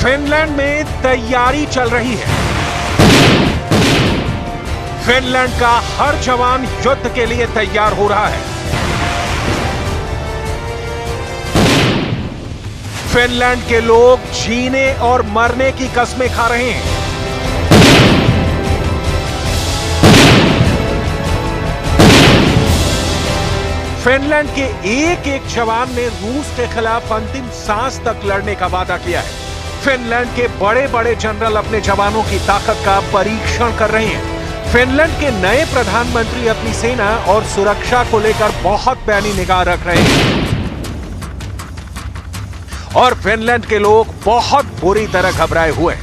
Finland में तैयारी चल रही है। फिनलैंड का हर जवान युद्ध के लिए तैयार हो रहा है। फिनलैंड के लोग जीने और मरने की कस्में खा रहे हैं। फिनलैंड के एक एक जवान ने रूस के खिलाफ अंतिम सांस तक लड़ने का वादा किया है। फिनलैंड के बड़े बड़े जनरल अपने जवानों की ताकत का परीक्षण कर रहे हैं। फिनलैंड के नए प्रधानमंत्री अपनी सेना और सुरक्षा को लेकर बहुत पैनी निगाह रख रहे हैं और फिनलैंड के लोग बहुत बुरी तरह घबराए हुए हैं।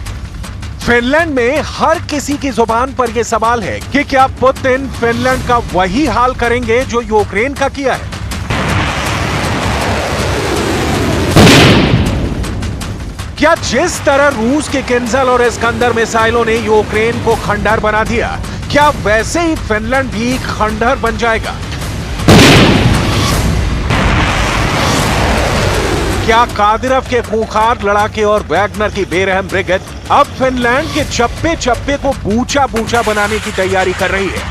फिनलैंड में हर किसी की जुबान पर यह सवाल है कि क्या पुतिन फिनलैंड का वही हाल करेंगे जो यूक्रेन का किया है। क्या जिस तरह रूस के किंजल और इस्कंदर मिसाइलों ने यूक्रेन को खंडहर बना दिया, क्या वैसे ही फिनलैंड भी खंडहर बन जाएगा? क्या कादिरव के खूंखार लड़ाके और वैगनर की बेरहम ब्रिगेड अब फिनलैंड के चप्पे चप्पे को बूचा बूचा बनाने की तैयारी कर रही है?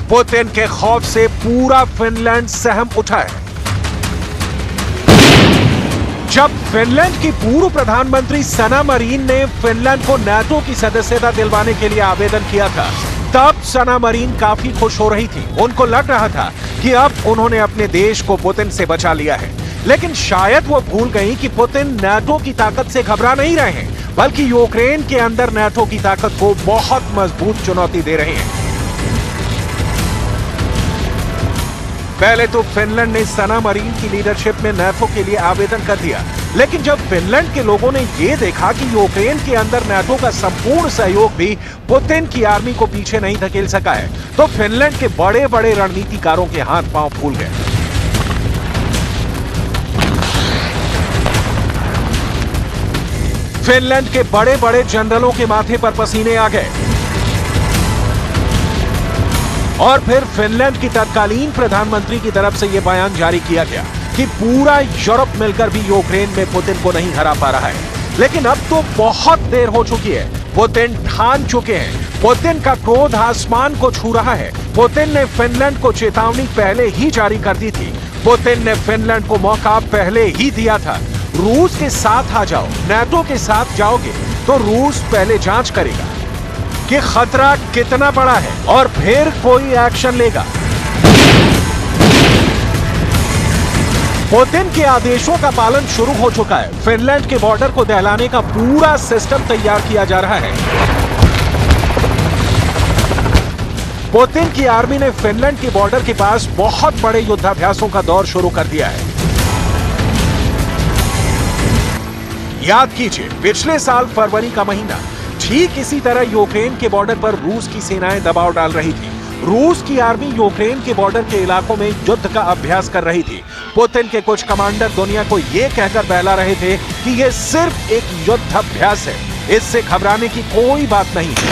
पुतिन के खौफ से पूरा फिनलैंड सहम उठा है। जब फिनलैंड की पूर्व प्रधानमंत्री सना मरीन ने फिनलैंड को नाटो की सदस्यता दिलवाने के लिए आवेदन किया था, तब सना मरीन काफी खुश हो रही थी। उनको लग रहा था कि अब उन्होंने अपने देश को पुतिन से बचा लिया है। लेकिन शायद वो भूल गई कि पुतिन नाटो की ताकत से घबरा नहीं रहे हैं, बल्कि यूक्रेन के अंदर नाटो की ताकत को बहुत मजबूत चुनौती दे रहे हैं। पहले तो फिनलैंड ने सना मरीन की लीडरशिप में नाटो के लिए आवेदन कर दिया, लेकिन जब फिनलैंड के लोगों ने यह देखा कि यूक्रेन के अंदर नाटो का संपूर्ण सहयोग भी पुतिन की आर्मी को पीछे नहीं धकेल सका है, तो फिनलैंड के बड़े बड़े रणनीतिकारों के हाथ पांव फूल गए। फिनलैंड के बड़े बड़े जनरलों के माथे पर पसीने आ गए और फिर फिनलैंड की तत्कालीन प्रधानमंत्री की तरफ से यह बयान जारी किया गया कि पूरा यूरोप मिलकर भी यूक्रेन में पुतिन को नहीं हरा पा रहा है। लेकिन अब तो बहुत देर हो चुकी है। पुतिन ठान चुके हैं। पुतिन का क्रोध आसमान को छू रहा है। पुतिन ने फिनलैंड को चेतावनी पहले ही जारी कर दी थी। पुतिन ने फिनलैंड को मौका पहले ही दिया था। रूस के साथ आ जाओ, नाटो के साथ जाओगे तो रूस पहले जांच करेगा कि खतरा कितना बड़ा है और फिर कोई एक्शन लेगा। पुतिन के आदेशों का पालन शुरू हो चुका है। फिनलैंड के बॉर्डर को दहलाने का पूरा सिस्टम तैयार किया जा रहा है। पुतिन की आर्मी ने फिनलैंड के बॉर्डर के पास बहुत बड़े युद्धाभ्यासों का दौर शुरू कर दिया है। याद कीजिए, पिछले साल फरवरी का महीना ठीक इसी तरह यूक्रेन के बॉर्डर पर रूस की सेनाएं दबाव डाल रही थी। रूस की आर्मी यूक्रेन के बॉर्डर के इलाकों में युद्ध का अभ्यास कर रही थी। पुतिन के कुछ कमांडर दुनिया को यह कहकर बहला रहे थे कि यह सिर्फ एक युद्ध अभ्यास है, इससे घबराने की कोई बात नहीं है।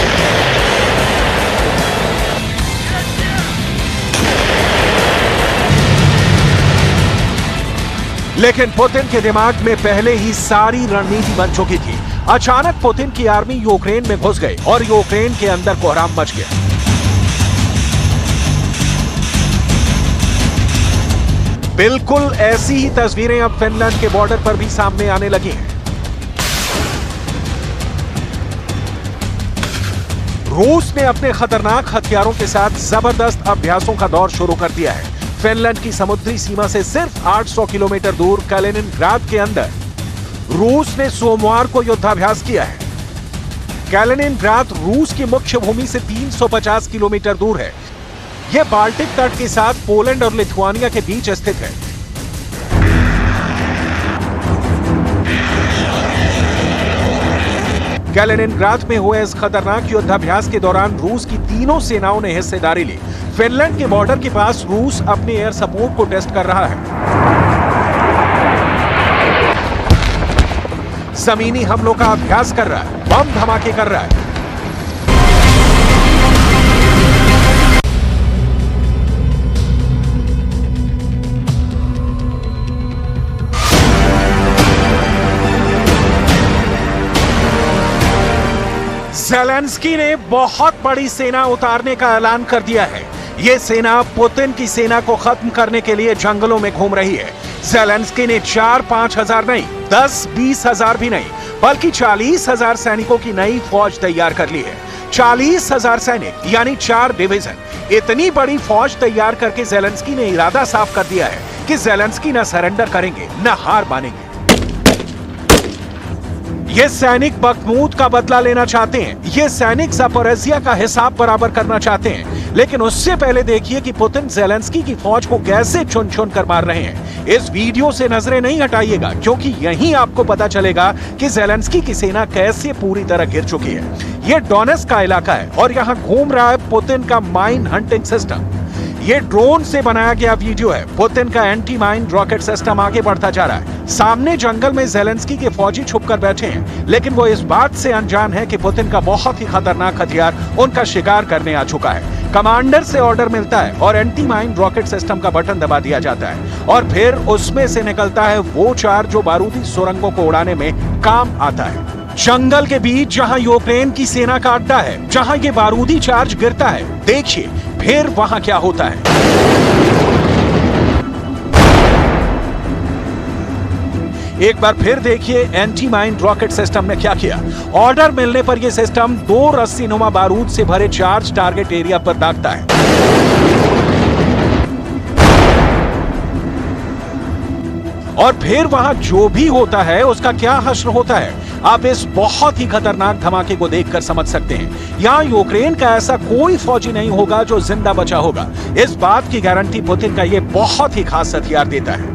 लेकिन पुतिन के दिमाग में पहले ही सारी रणनीति बन चुकी थी। अचानक पुतिन की आर्मी यूक्रेन में घुस गई और यूक्रेन के अंदर कोहराम मच गया। बिल्कुल ऐसी ही तस्वीरें अब फिनलैंड के बॉर्डर पर भी सामने आने लगी हैं। रूस ने अपने खतरनाक हथियारों के साथ जबरदस्त अभ्यासों का दौर शुरू कर दिया है। फिनलैंड की समुद्री सीमा से सिर्फ 800 किलोमीटर दूर कैलिनिनग्राड के अंदर रूस ने सोमवार को युद्धाभ्यास किया है। कैलिनिनग्राड रूस की मुख्य भूमि से 350 किलोमीटर दूर है। यह बाल्टिक तट के साथ पोलैंड और लिथुआनिया के बीच स्थित है। कैलिनिनग्राड में हुए इस खतरनाक युद्धाभ्यास के दौरान रूस की तीनों सेनाओं ने हिस्सेदारी ली। फिनलैंड के बॉर्डर के पास रूस अपने एयर सपोर्ट को टेस्ट कर रहा है। जमीनी हमलों का अभ्यास कर रहा है, बम धमाके कर रहा है। ज़ेलेंस्की ने बहुत बड़ी सेना उतारने का ऐलान कर दिया है। ये सेना पुतिन की सेना को खत्म करने के लिए जंगलों में घूम रही है। ज़ेलेंस्की ने 4-5 हजार नहीं, 10-20 हजार भी नहीं, बल्कि 40 हजार सैनिकों की नई फौज तैयार कर ली है। 40 हजार सैनिक यानी 4 डिवीजन। इतनी बड़ी फौज तैयार करके ज़ेलेंस्की ने इरादा साफ कर दिया है कि ज़ेलेंस्की न सरेंडर करेंगे न हार मानेंगे। ये सैनिक बखमूत का बदला लेना चाहते हैं, ये सैनिक ज़पोरिज़िया का हिसाब बराबर करना चाहते हैं। लेकिन उससे पहले देखिए कि पुतिन ज़ेलेंस्की की फौज को कैसे चुन चुन कर मार रहे हैं। इस वीडियो से नजरें नहीं हटाइएगा, क्योंकि यहीं आपको पता चलेगा कि ज़ेलेंस्की की सेना कैसे पूरी तरह घिर चुकी है। ये डोनेट्स्क का इलाका है और यहाँ घूम रहा है पुतिन का माइन हंटिंग सिस्टम। ये ड्रोन से बनाया गया वीडियो है। पुतिन का एंटी माइन रॉकेट सिस्टम आगे बढ़ता जा रहा है। सामने जंगल में ज़ेलेंस्की के फौजी छुपकर बैठे हैं, लेकिन वो इस बात से अनजान है कि पुतिन का बहुत ही खतरनाक हथियार उनका शिकार करने आ चुका है। कमांडर से ऑर्डर मिलता है और एंटी माइन रॉकेट सिस्टम का बटन दबा दिया जाता है और फिर उसमें से निकलता है वो चार जो बारूदी सुरंगों को उड़ाने में काम आता है। जंगल के बीच जहां यूक्रेन की सेना का अड्डा है, जहां ये बारूदी चार्ज गिरता है, देखिए फिर वहां क्या होता है। एक बार फिर देखिए एंटी माइन रॉकेट सिस्टम ने क्या किया। ऑर्डर मिलने पर यह सिस्टम 2 रस्सीनुमा बारूद से भरे चार्ज टारगेट एरिया पर दागता है। और फिर वहां जो भी होता है उसका क्या हश्र होता है, आप इस बहुत ही खतरनाक धमाके को देखकर समझ सकते हैं। यहां यूक्रेन का ऐसा कोई फौजी नहीं होगा जो जिंदा बचा होगा। इस बात की गारंटी पुतिन का यह बहुत ही खास हथियार देता है।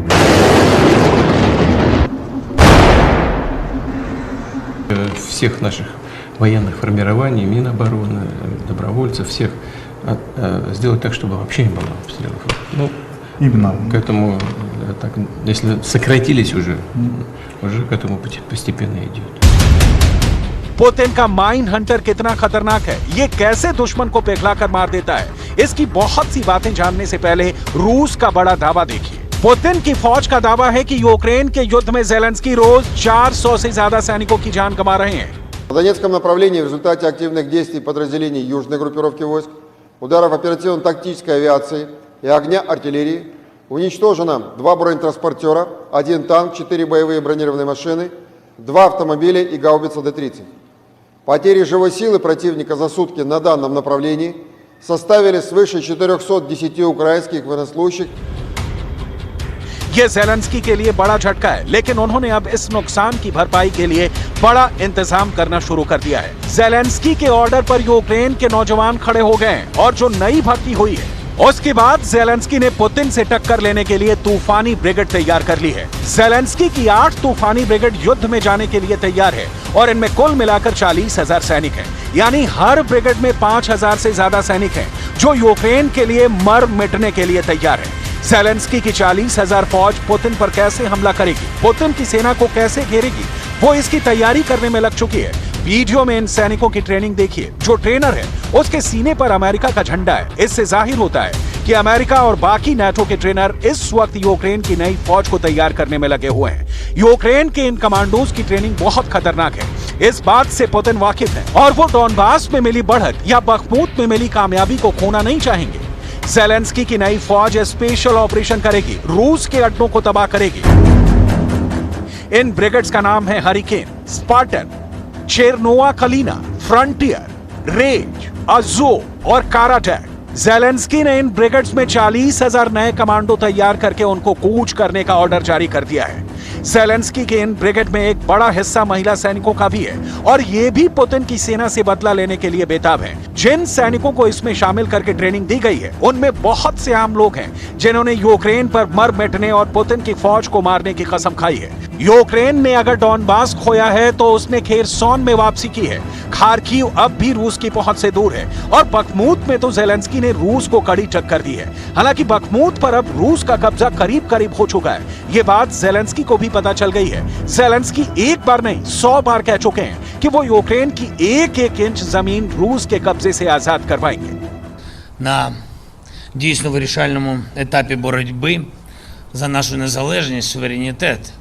Всех наших военных формирований, Минобороны, добровольцев, всех сделать так, чтобы вообще не было обстрелов. Ну, именно к этому, так, если сократились уже к этому постепенно идет. पुतिन का माइन हंटर कितना खतरनाक है, ये कैसे दुश्मन को पिघला कर मार देता है, इसकी बहुत सी बातें जानने से पहले रूस का बड़ा दावा देखिए। पुतिन की फौज का दावा है कि यूक्रेन के युद्ध में ज़ेलेंस्की रोज 400 से ज्यादा सैनिकों की जान गंवा रहे हैं। В Донецком направлении в результате активных действий подразделений южной группировки войск, ударов оперативно-тактической авиации и огня артиллерии уничтожено 2 бронетранспортера, 1 танк, 4 боевые бронированные машины, 2 автомобиля и гаубица Д-30. Потери живой силы противника за сутки на данном направлении составили свыше 410 украинских военнослужащих. ये ज़ेलेंस्की के लिए बड़ा झटका है, लेकिन उन्होंने अब इस नुकसान की भरपाई के लिए बड़ा इंतजाम करना शुरू कर दिया है। ज़ेलेंस्की के ऑर्डर पर यूक्रेन के नौजवान खड़े हो गए हैं और जो नई भर्ती हुई है, उसके बाद ज़ेलेंस्की ने पुतिन से टक्कर लेने के लिए तूफानी ब्रिगेड तैयार कर ली है। ज़ेलेंस्की की 8 तूफानी ब्रिगेड युद्ध में जाने के लिए तैयार है और इनमें कुल मिलाकर 40,000 सैनिक हैं। यानी हर ब्रिगेड में 5,000 से ज्यादा सैनिक हैं जो यूक्रेन के लिए मर मिटने के लिए तैयार है। ज़ेलेंस्की की 40,000 फौज पुतिन पर कैसे हमला करेगी, पुतिन की सेना को कैसे घेरेगी, वो इसकी तैयारी करने में लग चुकी है। वीडियो में इन सैनिकों की ट्रेनिंग देखिए। जो ट्रेनर है उसके सीने पर अमेरिका का झंडा है। इससे जाहिर होता है कि अमेरिका और बाकी नाटो के ट्रेनर इस वक्त यूक्रेन की नई फौज को तैयार करने में लगे हुए हैं। यूक्रेन के इन कमांडोज की ट्रेनिंग बहुत खतरनाक है, इस बात से पुतिन वाकिफ है और वो डॉनबास में मिली बढ़त या बखमूत में मिली कामयाबी को खोना नहीं चाहेंगे। ज़ेलेंस्की की नई फौज स्पेशल ऑपरेशन करेगी, रूस के अड्डों को तबाह करेगी। इन ब्रिगेड्स का नाम है Hurricane, Spartan, Chernova Kalina, Frontier, Rage, अजो और काराटैक। ज़ेलेंस्की ने इन ब्रिगेड्स में 40,000 नए कमांडो तैयार करके उनको कूच करने का ऑर्डर जारी कर दिया है। ज़ेलेंस्की के इन ब्रिगेड में एक बड़ा हिस्सा महिला सैनिकों का भी है और ये भी पुतिन की सेना से बदला लेने के लिए बेताब हैं। जिन सैनिकों को इसमें शामिल करके ट्रेनिंग दी गई है उनमें बहुत से आम लोग हैं जिन्होंने यूक्रेन पर मर मिटने और पुतिन की फौज को मारने की कसम खाई है। यूक्रेन ने अगर डॉनबास खोया है तो उसने खेरसोन में वापसी की है। खार्किव अब भी रूस की पहुंच से दूर है और बखमूत में तो ज़ेलेंस्की ने रूस को कड़ी टक्कर दी है। हालांकि बखमूत पर अब रूस का कब्जा करीब करीब हो चुका है। ये बात ज़ेलेंस्की को भी पता चल गई है। ज़ेलेंस्की एक बार नहीं 100 बार कह चुके हैं कि वो यूक्रेन की एक इंच जमीन रूस के कब्जे से आजाद करवाएंगे। На дійсно вирішальному етапі боротьби за нашу незалежність, суверенітет,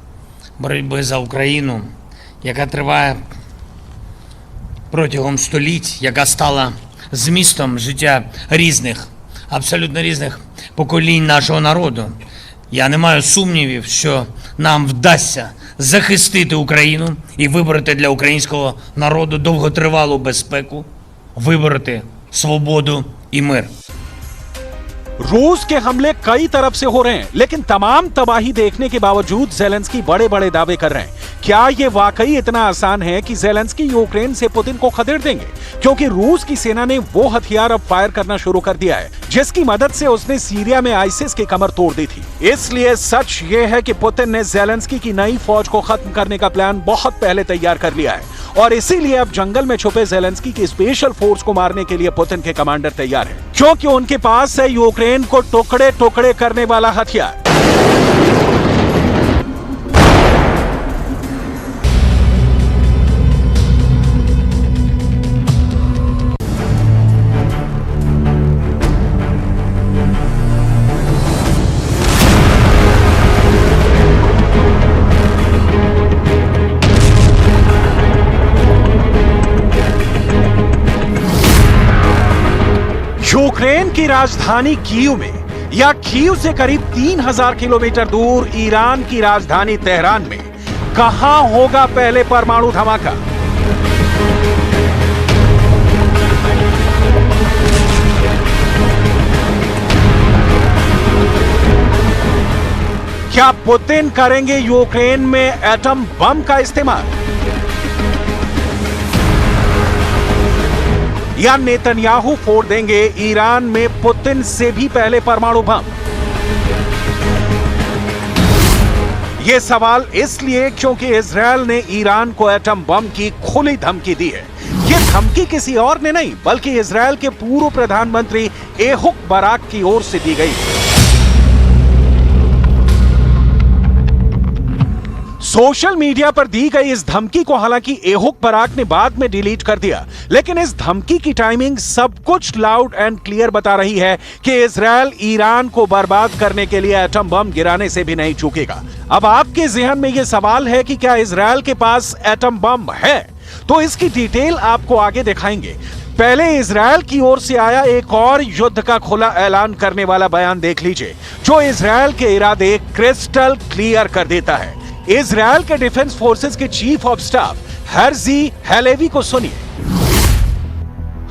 боротьби за Україну, яка триває протягом століть, яка стала змістом життя різних, абсолютно різних поколінь нашого народу. Я не маю сумнівів, що нам вдасться захистити Україну і вибороти для українського народу довготривалу безпеку, вибороти свободу і мир. रूस के हमले कई तरफ से हो रहे हैं, लेकिन तमाम तबाही देखने के बावजूद ज़ेलेंस्की बड़े बड़े दावे कर रहे हैं। क्या ये वाकई इतना आसान है कि ज़ेलेंस्की यूक्रेन से पुतिन को खदेड़ देंगे? क्योंकि रूस की सेना ने वो हथियार अब फायर करना शुरू कर दिया है जिसकी मदद से उसने सीरिया में आईसिस की कमर तोड़ दी थी। इसलिए सच ये है कि पुतिन ने ज़ेलेंस्की की नई फौज को खत्म करने का प्लान बहुत पहले तैयार कर लिया है और इसीलिए अब जंगल में छुपे ज़ेलेंस्की की स्पेशल फोर्स को मारने के लिए पुतिन के कमांडर तैयार हैं, क्योंकि उनके पास है यूक्रेन को टुकड़े टुकड़े करने वाला हथियार। यूक्रेन की राजधानी कीव में या कीव से करीब 3000 किलोमीटर दूर ईरान की राजधानी तेहरान में कहां होगा पहले परमाणु धमाका? क्या पुतिन करेंगे यूक्रेन में एटम बम का इस्तेमाल या नेतन्याहू फोड़ देंगे ईरान में पुतिन से भी पहले परमाणु बम? यह सवाल इसलिए क्योंकि इजरायल ने ईरान को एटम बम की खुली धमकी दी है। यह धमकी किसी और ने नहीं बल्कि इजरायल के पूर्व प्रधानमंत्री एहुक बराक की ओर से दी गई। सोशल मीडिया पर दी गई इस धमकी को हालांकि एहुक बराक ने बाद में डिलीट कर दिया, लेकिन इस धमकी की टाइमिंग सब कुछ लाउड एंड क्लियर बता रही है कि इजरायल ईरान को बर्बाद करने के लिए एटम बम गिराने से भी नहीं चूकेगा। अब आपके ज़हन में यह सवाल है कि क्या इजरायल के पास एटम बम है? तो इसकी डिटेल आपको आगे दिखाएंगे। पहले इजरायल की ओर से आया एक और युद्ध का खुला ऐलान करने वाला बयान देख लीजिए, जो इजरायल के इरादे क्रिस्टल क्लियर कर देता है। इजरायल के डिफेंस फोर्सेस के चीफ ऑफ स्टाफ हर्जी हैलेवी को सुनिए।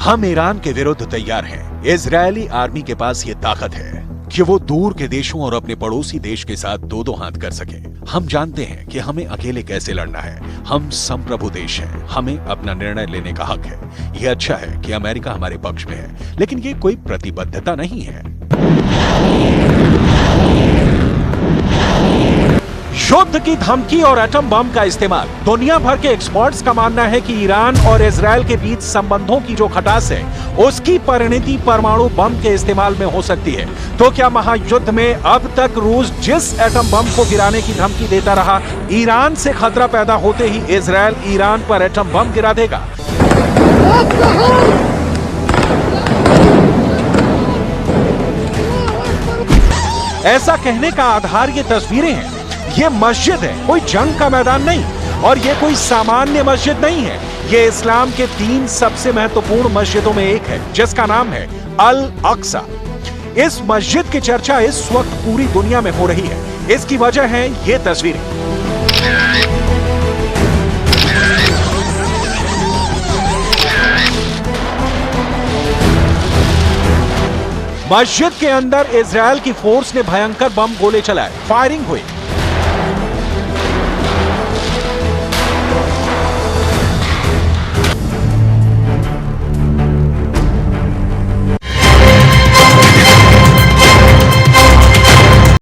हम ईरान के विरुद्ध तैयार हैं। इजरायली आर्मी के पास ये ताकत है कि वो दूर के देशों और अपने पड़ोसी देश के साथ दो हाथ कर सके। हम जानते हैं कि हमें अकेले कैसे लड़ना है। हम संप्रभु देश हैं, हमें अपना निर्णय लेने का हक है। यह अच्छा है कि अमेरिका हमारे पक्ष में है, लेकिन ये कोई प्रतिबद्धता नहीं है। युद्ध की धमकी और एटम बम का इस्तेमाल। दुनिया भर के एक्सपर्ट्स का मानना है कि ईरान और इजरायल के बीच संबंधों की जो खटास है उसकी परिणति परमाणु बम के इस्तेमाल में हो सकती है। तो क्या महायुद्ध में अब तक रूस जिस एटम बम को गिराने की धमकी देता रहा, ईरान से खतरा पैदा होते ही इजरायल ईरान पर एटम बम गिरा देगा? ऐसा कहने का आधार ये तस्वीरें हैं। ये मस्जिद है, कोई जंग का मैदान नहीं, और ये कोई सामान्य मस्जिद नहीं है। ये इस्लाम के 3 सबसे महत्वपूर्ण मस्जिदों में एक है, जिसका नाम है अल अक्सा। इस मस्जिद की चर्चा इस वक्त पूरी दुनिया में हो रही है। इसकी वजह है ये तस्वीरें। मस्जिद के अंदर इजरायल की फोर्स ने भयंकर बम गोले चलाए, फायरिंग हुई।